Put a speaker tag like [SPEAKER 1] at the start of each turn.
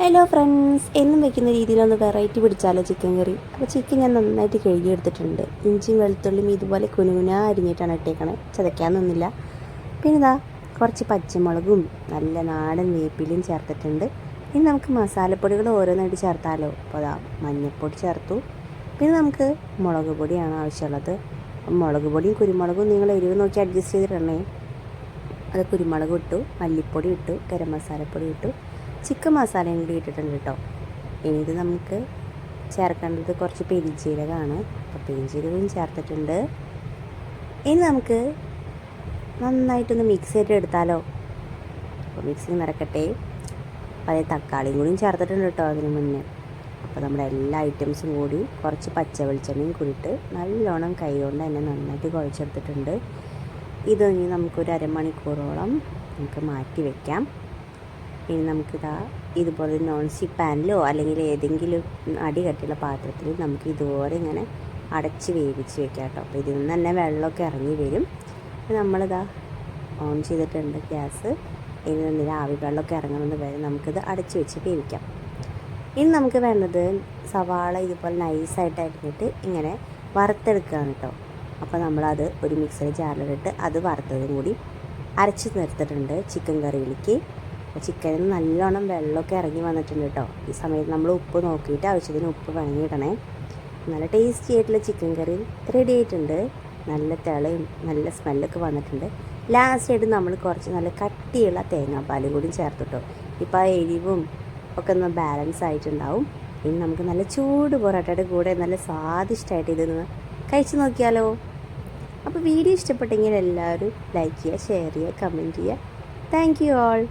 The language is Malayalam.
[SPEAKER 1] ഹലോ ഫ്രണ്ട്സ്, എന്നും വെക്കുന്ന രീതിയിലൊന്ന് വെറൈറ്റി പിടിച്ചാലോ ചിക്കൻ കറി. അപ്പോൾ ചിക്കൻ ഞാൻ നന്നായിട്ട് കഴുകിയെടുത്തിട്ടുണ്ട്. ഇഞ്ചിയും വെളുത്തുള്ളിയും ഇതുപോലെ കുനുകുനാ അരിഞ്ഞിട്ടാണ് ഇട്ടേക്കണേ, ചതയ്ക്കാനൊന്നുമില്ല. പിന്നെ ഇതാ കുറച്ച് പച്ചമുളകും നല്ല നാടൻ വേപ്പിലയും ചേർത്തിട്ടുണ്ട്. ഇനി നമുക്ക് മസാലപ്പൊടികൾ ഓരോന്നായിട്ട് ചേർത്താലോ. അപ്പോൾ അതാ മഞ്ഞൾപ്പൊടി ചേർത്തു. പിന്നെ നമുക്ക് മുളക് പൊടിയാണ് ആവശ്യമുള്ളത്. മുളക് പൊടിയും കുരുമുളകും നിങ്ങൾ എരിവ് നോക്കി അഡ്ജസ്റ്റ് ചെയ്തിടണേ. അത് കുരുമുളക് ഇട്ടു, മല്ലിപ്പൊടി ഇട്ടു, ഗരം മസാലപ്പൊടി ഇട്ടു, ചിക്കൻ മസാലയും കൂടി ഇട്ടിട്ടുണ്ട് കേട്ടോ. ഇനി ഇത് നമുക്ക് ചേർക്കേണ്ടത് കുറച്ച് പെരിഞ്ചീരകമാണ്. അപ്പോൾ പെരിഞ്ചീരകവും ചേർത്തിട്ടുണ്ട്. ഇനി നമുക്ക് നന്നായിട്ടൊന്ന് മിക്സ് ചെയ്തിട്ട് എടുത്താലോ. അപ്പോൾ മിക്സിങ് നടക്കട്ടെ. അപ്പോൾ അതേ തക്കാളിയും കൂടിയും ചേർത്തിട്ടുണ്ട് കേട്ടോ അതിന് മുന്നേ. അപ്പോൾ നമ്മുടെ എല്ലാ ഐറ്റംസും കൂടി കുറച്ച് പച്ച വെളിച്ചെണ്ണയും കൂടിയിട്ട് നല്ലോണം കൈ കൊണ്ട് തന്നെ നന്നായിട്ട് കുഴച്ചെടുത്തിട്ടുണ്ട്. ഇനി നമുക്കൊരു അരമണിക്കൂറോളം നമുക്ക് മാറ്റി വയ്ക്കാം. ഇനി നമുക്കിതാ ഇതുപോലെ നോൺ സ്റ്റിക്ക് പാനിലോ അല്ലെങ്കിൽ ഏതെങ്കിലും അടി കട്ടിയുള്ള പാത്രത്തിൽ നമുക്ക് ഇതുപോലെ ഇങ്ങനെ അടച്ച് വേവിച്ച് വെക്കാം കേട്ടോ. അപ്പോൾ ഇതിൽ നിന്ന് തന്നെ വെള്ളമൊക്കെ ഇറങ്ങി വരും. നമ്മളിതാ ഓൺ ചെയ്തിട്ടുണ്ട് ഗ്യാസ്. ഇതിൽ നിന്ന് ആവി വെള്ളമൊക്കെ ഇറങ്ങുന്നത് വരെ നമുക്കിത് അടച്ച് വെച്ച് വേവിക്കാം. ഇനി നമുക്ക് വേണ്ടത് സവാള ഇതുപോലെ നൈസായിട്ട് അരിഞ്ഞിട്ട് ഇങ്ങനെ വറുത്തെടുക്കുകയാണ് കേട്ടോ. അപ്പോൾ നമ്മളത് ഒരു മിക്സർ ജാറിലിട്ട് അത് വറുത്തതും കൂടി അരച്ച് നിർത്തിയിട്ടുണ്ട് ചിക്കൻ കറിയിലേക്ക്. ചിക്കനിൽ നല്ലോണം വെള്ളമൊക്കെ ഇറങ്ങി വന്നിട്ടുണ്ട് കേട്ടോ. ഈ സമയത്ത് നമ്മൾ ഉപ്പ് നോക്കിയിട്ട് ആവശ്യത്തിന് ഉപ്പ് വേണമെങ്കിടണേ. നല്ല ടേസ്റ്റി ആയിട്ടുള്ള ചിക്കൻ കറി റെഡി ആയിട്ടുണ്ട്. നല്ല തിളയും നല്ല സ്മെല്ലൊക്കെ വന്നിട്ടുണ്ട്. ലാസ്റ്റായിട്ട് നമ്മൾ കുറച്ച് നല്ല കട്ടിയുള്ള തേങ്ങാപ്പാലും കൂടി ചേർത്തിട്ടോ. ഇപ്പോൾ ആ എരിവും ഒക്കെ ഒന്ന് ബാലൻസ് ആയിട്ടുണ്ടാവും. ഇനി നമുക്ക് നല്ല ചൂട് പൊറോട്ടയുടെ കൂടെ നല്ല സ്വാദിഷ്ടമായിട്ട് ഇതൊന്ന് കഴിച്ച് നോക്കിയാലോ. അപ്പോൾ വീഡിയോ ഇഷ്ടപ്പെട്ടെങ്കിൽ എല്ലാവരും ലൈക്ക് ചെയ്യുക, ഷെയർ ചെയ്യുക, കമൻറ്റ് ചെയ്യുക. Thank you all.